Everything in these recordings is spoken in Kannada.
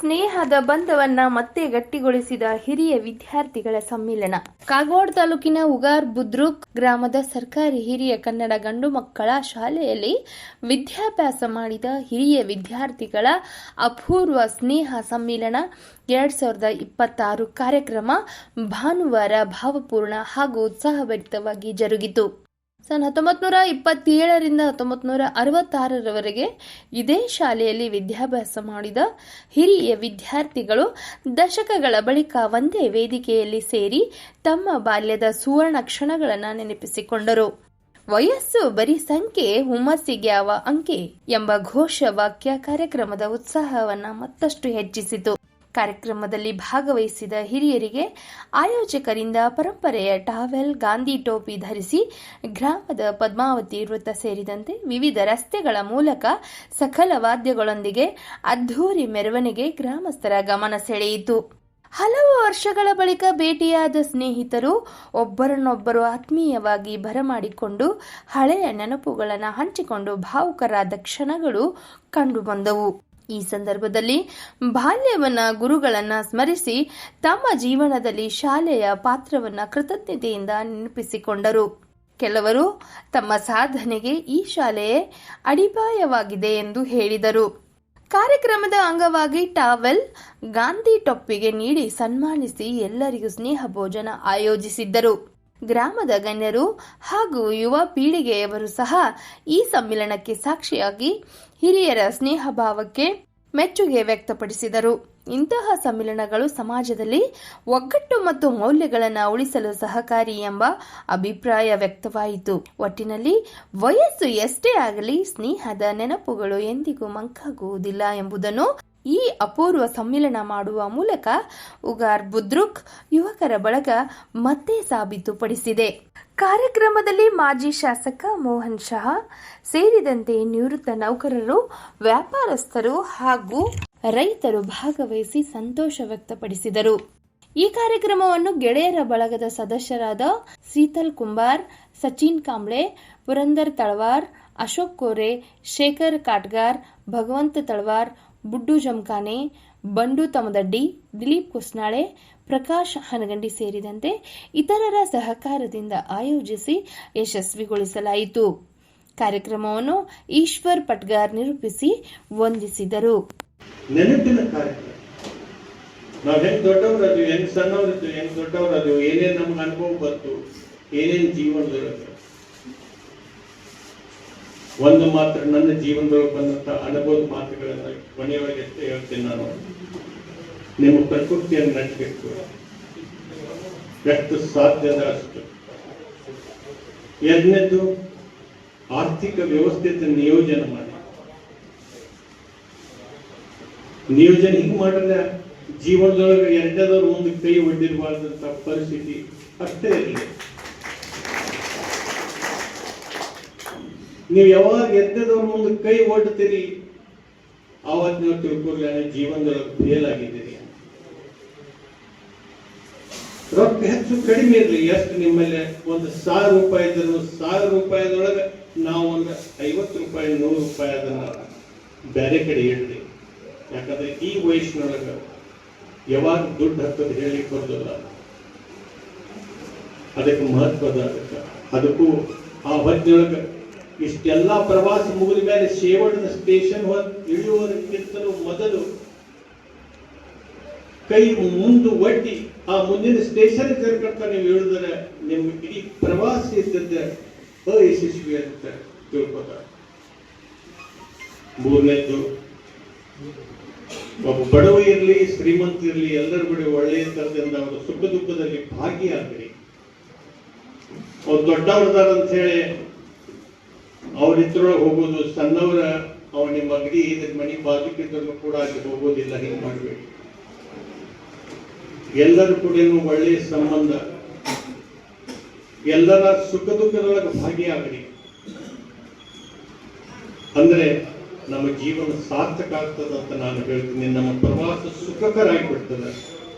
ಸ್ನೇಹದ ಬಂಧವನ್ನ ಮತ್ತೆ ಗಟ್ಟಿಗೊಳಿಸಿದ ಹಿರಿಯ ವಿದ್ಯಾರ್ಥಿಗಳ ಸಮ್ಮೇಳನ. ಕಾಗವಾಡ ತಾಲೂಕಿನ ಉಗಾರ್ ಬುದ್ರುಕ್ ಗ್ರಾಮದ ಸರ್ಕಾರಿ ಹಿರಿಯ ಕನ್ನಡ ಗಂಡು ಮಕ್ಕಳ ಶಾಲೆಯಲ್ಲಿ ವಿದ್ಯಾಭ್ಯಾಸ ಮಾಡಿದ ಹಿರಿಯ ವಿದ್ಯಾರ್ಥಿಗಳ ಅಪೂರ್ವ ಸ್ನೇಹ ಸಮ್ಮೇಳನ 2026 ಕಾರ್ಯಕ್ರಮ ಭಾನುವಾರ ಭಾವಪೂರ್ಣ ಹಾಗೂ ಉತ್ಸಾಹಭರಿತವಾಗಿ ಜರುಗಿತು. 1927 ರಿಂದ 1966ರವರೆಗೆ ಇದೇ ಶಾಲೆಯಲ್ಲಿ ವಿದ್ಯಾಭ್ಯಾಸ ಮಾಡಿದ ಹಿರಿಯ ವಿದ್ಯಾರ್ಥಿಗಳು ದಶಕಗಳ ಬಳಿಕ ಒಂದೇ ವೇದಿಕೆಯಲ್ಲಿ ಸೇರಿ ತಮ್ಮ ಬಾಲ್ಯದ ಸುವರ್ಣ ಕ್ಷಣಗಳನ್ನು ನೆನಪಿಸಿಕೊಂಡರು. ವಯಸ್ಸು ಬರೀ ಸಂಖ್ಯೆ, ಹುಮ್ಮಸ್ಸಿಗ್ಯಾವ ಅಂಕೆ ಎಂಬ ಘೋಷವಾಕ್ಯ ಕಾರ್ಯಕ್ರಮದ ಉತ್ಸಾಹವನ್ನು ಮತ್ತಷ್ಟು ಹೆಚ್ಚಿಸಿತು. ಕಾರ್ಯಕ್ರಮದಲ್ಲಿ ಭಾಗವಹಿಸಿದ ಹಿರಿಯರಿಗೆ ಆಯೋಜಕರಿಂದ ಪರಂಪರೆಯ ಟಾವೆಲ್, ಗಾಂಧಿ ಟೋಪಿ ಧರಿಸಿ ಗ್ರಾಮದ ಪದ್ಮಾವತಿ ವೃತ್ತ ಸೇರಿದಂತೆ ವಿವಿಧ ರಸ್ತೆಗಳ ಮೂಲಕ ಸಕಲ ವಾದ್ಯಗಳೊಂದಿಗೆ ಅದ್ಧೂರಿ ಮೆರವಣಿಗೆ ಗ್ರಾಮಸ್ಥರ ಗಮನ ಸೆಳೆಯಿತು. ಹಲವು ವರ್ಷಗಳ ಬಳಿಕ ಭೇಟಿಯಾದ ಸ್ನೇಹಿತರು ಒಬ್ಬರನ್ನೊಬ್ಬರು ಆತ್ಮೀಯವಾಗಿ ಬರಮಾಡಿಕೊಂಡು ಹಳೆಯ ನೆನಪುಗಳನ್ನು ಹಂಚಿಕೊಂಡು ಭಾವುಕರಾದ ಕ್ಷಣಗಳು ಕಂಡುಬಂದವು. ಈ ಸಂದರ್ಭದಲ್ಲಿ ಬಾಲ್ಯವನ್ನ ಗುರುಗಳನ್ನ ಸ್ಮರಿಸಿ ತಮ್ಮ ಜೀವನದಲ್ಲಿ ಶಾಲೆಯ ಪಾತ್ರವನ್ನ ಕೃತಜ್ಞತೆಯಿಂದ ನೆನಪಿಸಿಕೊಂಡರು. ಕೆಲವರು ತಮ್ಮ ಸಾಧನೆಗೆ ಈ ಶಾಲೆಯೇ ಅಡಿಪಾಯವಾಗಿದೆ ಎಂದು ಹೇಳಿದರು. ಕಾರ್ಯಕ್ರಮದ ಅಂಗವಾಗಿ ಟಾವೆಲ್, ಗಾಂಧಿ ಟೊಪ್ಪಿಗೆ ನೀಡಿ ಸನ್ಮಾನಿಸಿ ಎಲ್ಲರಿಗೂ ಸ್ನೇಹ ಭೋಜನ ಆಯೋಜಿಸಿದ್ದರು. ಗ್ರಾಮದ ಗಣ್ಯರು ಹಾಗೂ ಯುವ ಪೀಳಿಗೆಯವರು ಸಹ ಈ ಸಮ್ಮೇಳನಕ್ಕೆ ಸಾಕ್ಷಿಯಾಗಿ ಹಿರಿಯರ ಸ್ನೇಹ ಭಾವಕ್ಕೆ ಮೆಚ್ಚುಗೆ ವ್ಯಕ್ತಪಡಿಸಿದರು. ಇಂತಹ ಸಮ್ಮೇಳನಗಳು ಸಮಾಜದಲ್ಲಿ ಒಗ್ಗಟ್ಟು ಮತ್ತು ಮೌಲ್ಯಗಳನ್ನು ಉಳಿಸಲು ಸಹಕಾರಿ ಎಂಬ ಅಭಿಪ್ರಾಯ ವ್ಯಕ್ತವಾಯಿತು. ಒಟ್ಟಿನಲ್ಲಿ ವಯಸ್ಸು ಎಷ್ಟೇ ಆಗಲಿ ಸ್ನೇಹದ ನೆನಪುಗಳು ಎಂದಿಗೂ ಮಂಕಾಗುವುದಿಲ್ಲ ಎಂಬುದನ್ನು ಈ ಅಪೂರ್ವ ಸಮ್ಮೇಳನ ಮಾಡುವ ಮೂಲಕ ಉಗಾರ್ ಬುದ್ರುಕ್ ಯುವಕರ ಬಳಗ ಮತ್ತೆ ಸಾಬೀತುಪಡಿಸಿದೆ. ಕಾರ್ಯಕ್ರಮದಲ್ಲಿ ಮಾಜಿ ಶಾಸಕ ಮೋಹನ್ ಶಹಾ ಸೇರಿದಂತೆ ನಿವೃತ್ತ ನೌಕರರು, ವ್ಯಾಪಾರಸ್ಥರು ಹಾಗೂ ರೈತರು ಭಾಗವಹಿಸಿ ಸಂತೋಷ ವ್ಯಕ್ತಪಡಿಸಿದರು. ಈ ಕಾರ್ಯಕ್ರಮವನ್ನು ಗೆಳೆಯರ ಬಳಗದ ಸದಸ್ಯರಾದ ಶೀತಲ್ ಕುಂಬಾರ್, ಸಚಿನ್ ಕಾಂಬ್ಳೆ, ಪುರಂದರ್ ತಳವಾರ್, ಅಶೋಕ್ ಕೋರೆ, ಶೇಖರ್ ಕಾಟ್ಗಾರ್, ಭಗವಂತ ತಳವಾರ್, ಬುಡ್ಡು ಜಮಖಾನೆ, ಬಂಡು ತಮದಡ್ಡಿ, ದಿಲೀಪ್ ಕುಸ್ನಾಳೆ, ಪ್ರಕಾಶ್ ಹನಗಂಡಿ ಸೇರಿದಂತೆ ಇತರರ ಸಹಕಾರದಿಂದ ಆಯೋಜಿಸಿ ಯಶಸ್ವಿಗೊಳಿಸಲಾಯಿತು. ಕಾರ್ಯಕ್ರಮವನ್ನು ಈಶ್ವರ್ ಪಟ್ಗಾರ್ ನಿರೂಪಿಸಿ ವಂದಿಸಿದರು. ನೆನಪಿನ ಕಾರ್ಯಕ್ರಮ. ನಾವು ಹೆಂಗ್ ದೊಡ್ಡವರದು, ಹೆಂಗ್ ಸಣ್ಣವರದ್ದು, ಹೆಂಗ್ ದೊಡ್ಡವರದು, ಏನೇನ್ ನಮ್ಗೆ ಅನುಭವ ಬಂತು, ಏನೇನ್ ಜೀವನದೊಳಗೆ ಒಂದು ಮಾತ್ರ ನನ್ನ ಜೀವನದೊಳಗೆ ಬಂದಂತ ಅನುಭವದ ಮಾತುಗಳನ್ನ ಕೊನೆಯೊಳಗೆ ಹೇಳ್ತೀನಿ. ನಾನು ನಿಮ್ಮ ಪ್ರಕೃತಿಯನ್ನು ನಡೆಸಬೇಕು, ಎಷ್ಟು ಸಾಧ್ಯದ ಅಷ್ಟು. ಎರಡನೇದು ಆರ್ಥಿಕ ವ್ಯವಸ್ಥೆ ನಿಯೋಜನೆ ಮಾಡಿ. ನಿಯೋಜನೆ ಹಿಂಗ್ ಮಾಡಿದ್ರೆ ಜೀವನದೊಳಗೆ ಎರಡನೇದವ್ರು ಒಂದು ಕೈ ಒಡ್ಡಿರಬಾರ್ದಂತ ಪರಿಸ್ಥಿತಿ ಅಷ್ಟೇ ಇರಲಿ. ನೀವು ಯಾವಾಗ ಎದ್ದದವ್ರ ಮುಂದೆ ಕೈ ಒಡ್ತೀರಿ ಆವತ್ತು ನೀವು ತಿಳ್ಕೊಳ್ಳಿ ಜೀವನದೊಳಗೆ ಫೇಲ್ ಆಗಿದ್ದೀರಿ. ರೊಕ್ಕ ಹೆಚ್ಚು ಕಡಿಮೆ ಇರಲಿ, ಎಷ್ಟು ನಿಮ್ಮಲ್ಲಿ ಒಂದು 1000 ರೂಪಾಯಿ ಇದ್ರು 1000 ರೂಪಾಯಿದೊಳಗೆ ನಾವು ಒಂದು 50 ರೂಪಾಯಿ 100 ರೂಪಾಯಿ ಅದನ್ನ ಬೇರೆ ಕಡೆ ಇಡ್ರಿ. ಯಾಕಂದ್ರೆ ಈ ವಯಸ್ಸಿನೊಳಗೆ ಯಾವಾಗ ದುಡ್ಡು ಹಾಕೋದು ಹೇಳಿ ಬರೋದಿಲ್ಲ, ಅದಕ್ಕೆ ಮಹತ್ವದ ಅದಕ್ಕೂ ಆ ಹೊತ್ತಿನೊಳಗೆ ಇಷ್ಟೆಲ್ಲಾ ಪ್ರವಾಸ ಮುಗಿದ ಮೇಲೆ ಶೇವಣದ ಸ್ಟೇಷನ್ ಇಳಿಯುವುದಕ್ಕಿಂತಲೂ ಮೊದಲು ಕೈ ಮುಂದೆ ಒಡ್ಡಿ ಆ ಮುಂದಿನ ಸ್ಟೇಷನ್ ಸೇರ್ಕೊಂತ ನೀವು ಇಳಿದ್ರೆ ನಿಮ್ಮ ಇಡೀ ಪ್ರವಾಸ ಇದ್ದದ್ದ ಅಯಶಸ್ವಿ ಅಂತ ತಿಳ್ಕೊತಾರೆ. ಮೂರನೇದ್ದು, ಒಬ್ಬ ಬಡವ ಇರಲಿ ಶ್ರೀಮಂತ ಇರಲಿ ಎಲ್ಲರ ಬಳಿ ಒಳ್ಳೆಯ ತರದಿಂದ ಅವರು ಸುಖ ದುಃಖದಲ್ಲಿ ಭಾಗಿಯಾಗ್ರಿ. ಅವ್ರು ದೊಡ್ಡವ್ರದಾರ ಅಂತ ಹೇಳಿ ಅವ್ರಿದ್ರೊಳಗೆ ಹೋಗೋದು, ಸಣ್ಣವರ ನಿಮ್ಮ ಅಂಗಡಿ ಇದ್ರ ಮನೆ ಬಾಗಿಲಿದ್ರು ಕೂಡ ಅಲ್ಲಿ ಹೋಗೋದಿಲ್ಲ. ಹಿಂಗೆ ಮಾಡಬೇಡಿ. ಎಲ್ಲರೂ ಕೂಡ ಒಳ್ಳೆಯ ಸಂಬಂಧ, ಎಲ್ಲರ ಸುಖ ದುಃಖದೊಳಗೆ ಭಾಗಿಯಾಗ್ರಿ. ಅಂದ್ರೆ ನಮ್ಮ ಜೀವನ ಸಾರ್ಥಕ ಆಗ್ತದಂತ ನಾನು ಹೇಳ್ತೀನಿ. ನಮ್ಮ ಪ್ರವಾಸ ಸುಖಕರಾಗಿಬಿಡ್ತದೆ.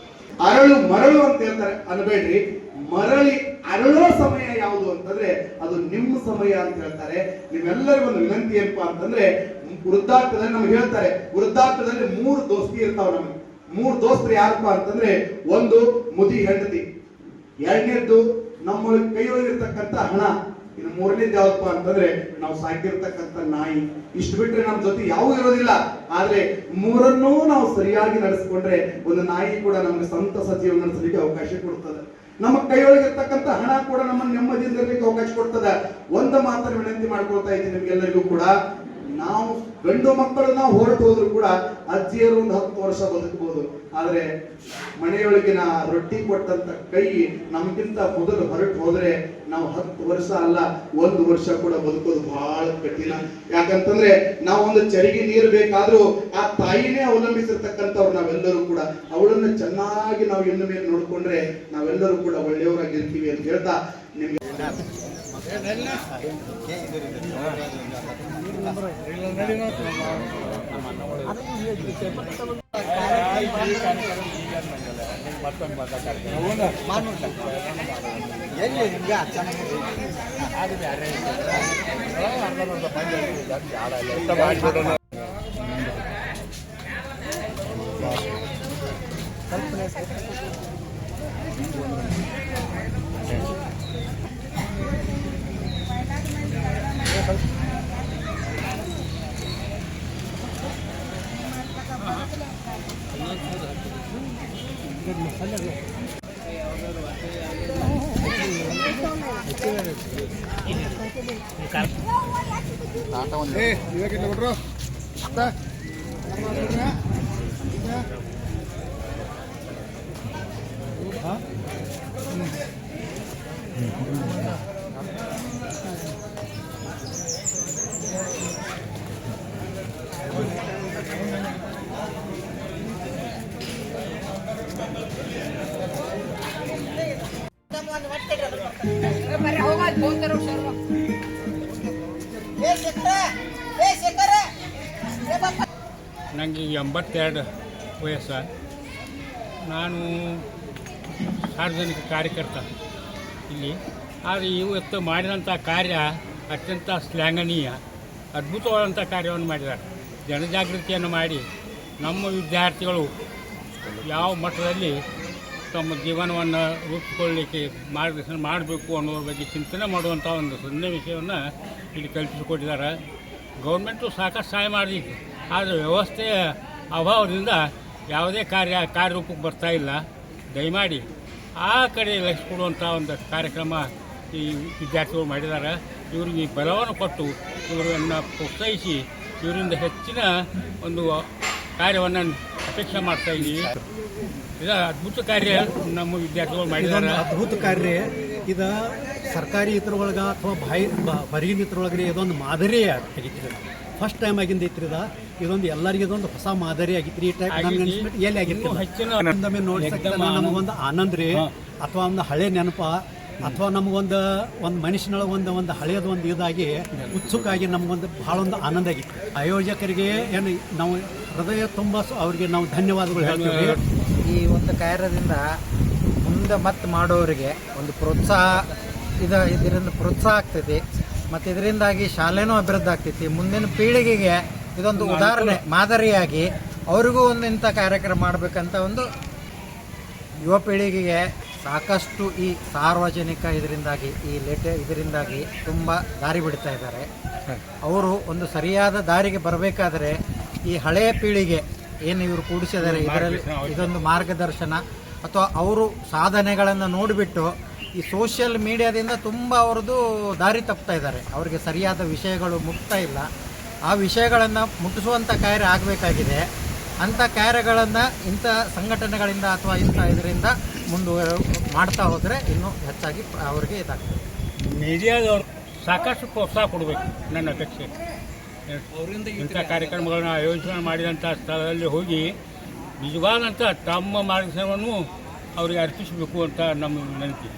ಅರಳು ಮರಳು ಅಂತ ಹೇಳ್ತಾರೆ, ಅನ್ಬೇಡ್ರಿ. ಮರಳಿ ಅರಳೋ ಸಮಯ ಯಾವುದು ಅಂತಂದ್ರೆ ಅದು ನಿಮ್ಮ ಸಮಯ ಅಂತ ಹೇಳ್ತಾರೆ. ನಿಮ್ಮೆಲ್ಲರಿಗೂ ಒಂದು ವಿನಂತಿ ಏನಪ್ಪಾ ಅಂತಂದ್ರೆ ವೃದ್ಧಾಪ್ಯದಲ್ಲಿ ನಮ್ಗೆ ಹೇಳ್ತಾರೆ, ವೃದ್ಧಾಪ್ಯದಲ್ಲಿ 3 ದೋಸ್ತಿ ಇರ್ತಾವ ನಮಗೆ. 3 ದೋಸ್ತರು ಯಾರಪ್ಪ ಅಂತಂದ್ರೆ, ಒಂದು ಮುದಿ ಹೆಂಡತಿ, ಎರಡನೇದ್ದು ನಮ್ಮ ಕೈಯೊಳಗಿರ್ತಕ್ಕಂಥ ಹಣ, ಇನ್ನು ಮೂರನೇದು ಯಾವಪ್ಪ ಅಂತಂದ್ರೆ ನಾವು ಸಾಕಿರ್ತಕ್ಕಂಥ ನಾಯಿ. ಇಷ್ಟು ಬಿಟ್ರೆ ನಮ್ಮ ಜೊತೆ ಯಾವ ಇರೋದಿಲ್ಲ. ಆದ್ರೆ ಮೂರನ್ನೂ ನಾವು ಸರಿಯಾಗಿ ನಡೆಸ್ಕೊಂಡ್ರೆ ಒಂದು ನಾಯಿ ಕೂಡ ನಮ್ಗೆ ಸಂತಸ ಜೀವನ ನಡೆಸಲಿಕ್ಕೆ ಅವಕಾಶ ಕೊಡ್ತದೆ. ನಮ್ಮ ಕೈಯೊಳಗಿರ್ತಕ್ಕಂಥ ಹಣ ಕೂಡ ನಮ್ಮನ್ನು ನೆಮ್ಮದಿಯಿಂದ ಇರಲಿಕ್ಕೆ ಅವಕಾಶ ಕೊಡ್ತದೆ. ಒಂದು ಮಾತನ್ನು ವಿನಂತಿ ಮಾಡ್ಕೊಳ್ತಾ ಇದ್ದೀನಿ ನಿಮ್ಗೆಲ್ಲರಿಗೂ ಕೂಡ, ನಾವು ಗಂಡು ಮಕ್ಕಳು ನಾವು ಹೊರಟು ಹೋದ್ರು ಕೂಡ ಅಜ್ಜಿಯರು ಒಂದು 10 ವರ್ಷ ಬದುಕಬಹುದು. ಆದ್ರೆ ಮನೆಯೊಳಗಿನ ರೊಟ್ಟಿ ಕೊಟ್ಟಂತ ಕೈ ನಮ್ಗಿಂತ ಮೊದಲು ಹೊರಟು ಹೋದ್ರೆ ನಾವು 10 ವರ್ಷ ಅಲ್ಲ 1 ವರ್ಷ ಕೂಡ ಬದುಕೋದು ಬಹಳ ಕಠಿಣ. ಯಾಕಂತಂದ್ರೆ ನಾವು ಒಂದು ಚರಿಗೆ ನೀರು ಬೇಕಾದ್ರೂ ಆ ತಾಯಿನೇ ಅವಲಂಬಿಸಿರ್ತಕ್ಕಂಥವ್ರು ನಾವೆಲ್ಲರೂ ಕೂಡ. ಅವಳನ್ನ ಚೆನ್ನಾಗಿ ನಾವು ಇನ್ನು ಮೇಲೆ ನೋಡ್ಕೊಂಡ್ರೆ ನಾವೆಲ್ಲರೂ ಕೂಡ ಒಳ್ಳೆಯವರಾಗಿರ್ತೀವಿ ಅಂತ ಹೇಳ್ತಾ ನಿಮ್ಗೆ ನನಗೆ 82 ವಯಸ್ಸು. ನಾನು ಸಾರ್ವಜನಿಕ ಕಾರ್ಯಕರ್ತ ಇಲ್ಲಿ. ಆದರೆ ಇವತ್ತು ಮಾಡಿದಂಥ ಕಾರ್ಯ ಅತ್ಯಂತ ಶ್ಲಾಘನೀಯ, ಅದ್ಭುತವಾದಂಥ ಕಾರ್ಯವನ್ನು ಮಾಡಿದ್ದಾರೆ. ಜನಜಾಗೃತಿಯನ್ನು ಮಾಡಿ ನಮ್ಮ ವಿದ್ಯಾರ್ಥಿಗಳು ಯಾವ ಮಟ್ಟದಲ್ಲಿ ತಮ್ಮ ಜೀವನವನ್ನು ರೂಪಿಸಿಕೊಳ್ಳಲಿಕ್ಕೆ ಮಾರ್ಗದರ್ಶನ ಮಾಡಬೇಕು ಅನ್ನೋದ್ರ ಬಗ್ಗೆ ಚಿಂತನೆ ಮಾಡುವಂಥ ಒಂದು ಸನ್ನಿವೇಶವನ್ನು ಇಲ್ಲಿ ಕಲ್ಪಿಸಿಕೊಟ್ಟಿದ್ದಾರೆ. ಗೌರ್ಮೆಂಟು ಸಾಕಷ್ಟು ಸಹಾಯ ಮಾಡಿದೆ, ಆದರೆ ವ್ಯವಸ್ಥೆಯ ಅಭಾವದಿಂದ ಯಾವುದೇ ಕಾರ್ಯರೂಪಕ್ಕೆ ಬರ್ತಾ ಇಲ್ಲ. ದಯಮಾಡಿ ಆ ಕಡೆ ಲಕ್ಷ್ಯ ಕೊಡುವಂಥ ಒಂದು ಕಾರ್ಯಕ್ರಮ ಈ ವಿದ್ಯಾರ್ಥಿಗಳು ಮಾಡಿದ್ದಾರೆ. ಇವರಿಗೆ ಬಲವನ್ನು ಕೊಟ್ಟು ಇವರನ್ನು ಪ್ರೋತ್ಸಾಹಿಸಿ ಇವರಿಂದ ಹೆಚ್ಚಿನ ಒಂದು ಕಾರ್ಯವನ್ನು ಅಪೇಕ್ಷೆ ಮಾಡ್ತಾ ಇದ್ದೀವಿ. ಇದು ಅದ್ಭುತ ಕಾರ್ಯ ನಮ್ಮ ವಿದ್ಯಾರ್ಥಿಗಳು ಮಾಡಿದ್ದಾರೆ. ಅದ್ಭುತ ಕಾರ್ಯ ಇದು ಸರ್ಕಾರಿ ಇದ್ರೊಳಗೆ ಅಥವಾ ಹೊರಗಿನ ಇದ್ರೊಳಗೆ ಇದೊಂದು ಮಾದರಿ ಆಗಿತ್ತು. ಫಸ್ಟ್ ಟೈಮ್ ಆಗಿಂದ ಐತ್ರಿ ಇದೊಂದು ಎಲ್ಲರಿಗೂ ಇದೊಂದು ಹೊಸ ಮಾದರಿ ಆಗಿತ್ತು. ಈ ಟೈಪ್ ಎಲ್ಲಿ ಆಗಿರ್ತೀವಿ ನೋಡಿದ ನಮಗೊಂದು ಆನಂದ ರೀ, ಅಥವಾ ಒಂದು ಹಳೆ ನೆನಪ, ಅಥವಾ ನಮಗೊಂದು ಮನುಷ್ಯನೊಳಗೆ ಒಂದು ಹಳೆಯದು ಒಂದು ಇದಾಗಿ ಉತ್ಸುಕಾಗಿ ನಮಗೊಂದು ಭಾಳ ಒಂದು ಆನಂದ ಆಗಿತ್ತು. ಆಯೋಜಕರಿಗೆ ಏನು ನಾವು ಹೃದಯ ತುಂಬ ಅವರಿಗೆ ನಾವು ಧನ್ಯವಾದಗಳು ಹೇಳ್ತೀವಿ. ಈ ಒಂದು ಕಾರ್ಯದಿಂದ ಮುಂದೆ ಮತ್ತೆ ಮಾಡೋರಿಗೆ ಒಂದು ಪ್ರೋತ್ಸಾಹ ಇದರಿಂದ ಪ್ರೋತ್ಸಾಹ ಆಗ್ತೈತಿ. ಮತ್ತು ಇದರಿಂದಾಗಿ ಶಾಲೆನೂ ಅಭಿವೃದ್ಧಿ ಆಗ್ತೈತಿ. ಮುಂದಿನ ಪೀಳಿಗೆಗೆ ಇದೊಂದು ಉದಾಹರಣೆ ಮಾದರಿಯಾಗಿ ಅವರಿಗೂ ಒಂದು ಇಂಥ ಕಾರ್ಯಕ್ರಮ ಮಾಡಬೇಕಂತ ಒಂದು ಯುವ ಪೀಳಿಗೆಗೆ ಸಾಕಷ್ಟು ಈ ಸಾರ್ವಜನಿಕ ಇದರಿಂದಾಗಿ ತುಂಬ ದಾರಿ ಬಿಡ್ತಾ ಇದ್ದಾರೆ. ಅವರು ಒಂದು ಸರಿಯಾದ ದಾರಿಗೆ ಬರಬೇಕಾದ್ರೆ ಈ ಹಳೆಯ ಪೀಳಿಗೆ ಏನು ಇವರು ಕೂಡಿಸಿದ್ದಾರೆ ಇದರಲ್ಲಿ ಇದೊಂದು ಮಾರ್ಗದರ್ಶನ, ಅಥವಾ ಅವರು ಸಾಧನೆಗಳನ್ನು ನೋಡಿಬಿಟ್ಟು ಈ ಸೋಷಿಯಲ್ ಮೀಡಿಯಾದಿಂದ ತುಂಬ ಅವ್ರದ್ದು ದಾರಿ ತಪ್ತಾ ಇದ್ದಾರೆ. ಅವರಿಗೆ ಸರಿಯಾದ ವಿಷಯಗಳು ಮುಟ್ತಾ ಇಲ್ಲ. ಆ ವಿಷಯಗಳನ್ನು ಮುಟ್ಟಿಸುವಂಥ ಕಾರ್ಯ ಆಗಬೇಕಾಗಿದೆ. ಅಂಥ ಕಾರ್ಯಗಳನ್ನು ಇಂಥ ಸಂಘಟನೆಗಳಿಂದ ಅಥವಾ ಇದರಿಂದ ಮಾಡ್ತಾ ಹೋದರೆ ಇನ್ನೂ ಹೆಚ್ಚಾಗಿ ಅವರಿಗೆ ಇದಾಗ್ತದೆ. ಮೀಡಿಯಾದವರು ಸಾಕಷ್ಟು ಪ್ರೋತ್ಸಾಹ ಕೊಡಬೇಕು ನನ್ನ ಅಪೇಕ್ಷೆ. ಇಂಥ ಕಾರ್ಯಕ್ರಮಗಳನ್ನ ಆಯೋಜನೆ ಮಾಡಿದಂಥ ಸ್ಥಳದಲ್ಲಿ ಹೋಗಿ ನಿಜವಾದಂಥ ತಮ್ಮ ಮಾರ್ಗದರ್ಶನವನ್ನು ಅವರಿಗೆ ಅರ್ಪಿಸಬೇಕು ಅಂತ ನಮ್ಮ ವಿನಂತಿ.